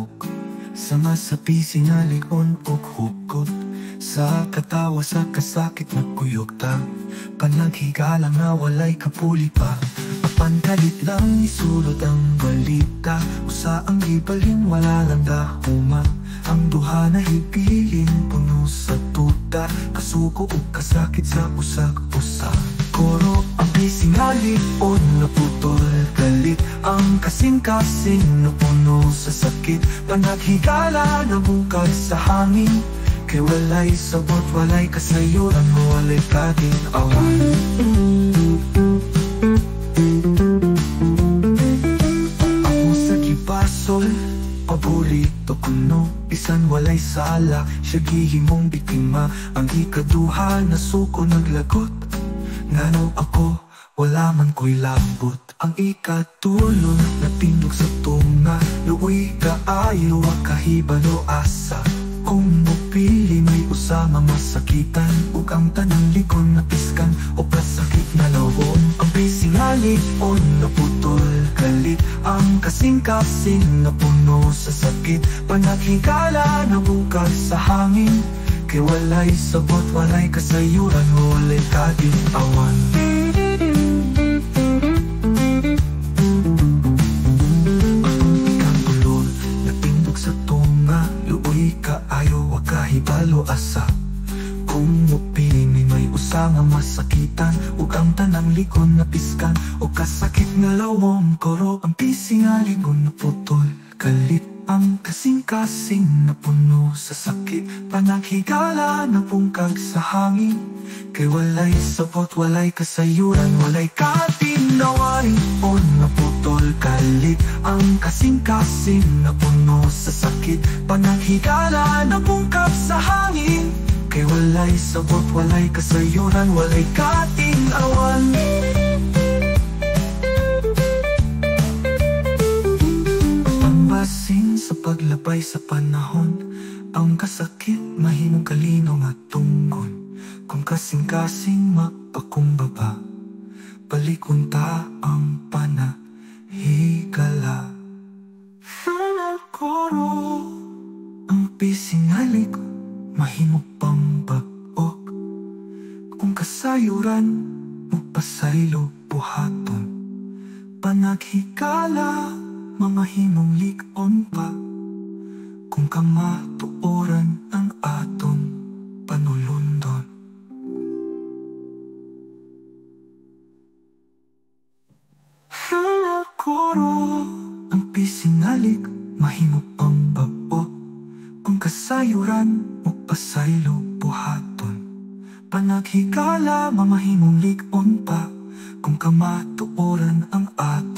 lalok. Sama sa pisinalikon o hukot. Sa katawa sa kasakit na kuyokta. Panaghigala nga walay kapuli pa. Apan kalit lang isulod ang balita. Usa ang ibalhin wala lang dahuma. Ang duha na hipilin puno sa tuta. Kasuko o kasakit sa usak-usa. Koro ang pisingali o naputol kalit. Ang kasing-kasing na puno sa sakit. Panaghigala na bukal sa hangin. Kay walay sabot, walay kasayuran, walay katin-awan. Ako sa kibasol, paborito kuno. Bisan walay sala, siya gihimong biktima. Ang ikaduha na suko naglagot. Ngano ako, wala man ko'y labot. Ang ikatulo natindog sa tunga. Luoy kaayo, kahibalo asa. Kung mupili may usama masakitan. Ug ang tanang likon na piskan o kasakit na lawon. Ang pisingali o naputol kalit. Ang kasing-kasing na puno sa sakit. Panaghigala na bukal sa hangin. Kay walay sabot, walay kasayuran, walay katin-awan. Hibalo asa. Kung mupili may usama masakitan. Ug ang tanang likon na piskan o kasakit nga lawom. Koro ang pisingalingon na putol kalit. Ang kasing-kasing na puno sa sakit. Panaghigala na pungkag sa hangin. Kay walay sabot, walay kasayuran, walay katinawan. O naputol kalit. Ang kasing-kasing na puno sa sakit. Panaghigala na pungkag sa hangin. Kay walay sabot, walay kasayuran, walay katinawan. Pambasin sa paglabay sa panahon. Ang kasakit mahimong kalino nga tunggon. Kung kasing-kasing mapakumbaba. Balikon ta ang panahigala. Koro ang pisinalik mahimong pambag-ok. Kung kasayuran magpasaylo buhaton. Panaghigala mamahimong likon pa. Kung kamatuoran ang aton panulundon. Koro ang pisinalik mahimo pang babo. Kung kasayuran magpasaylo buhaton. Panaghigala mamahimong likon pa. Kung kamatuoran ang aton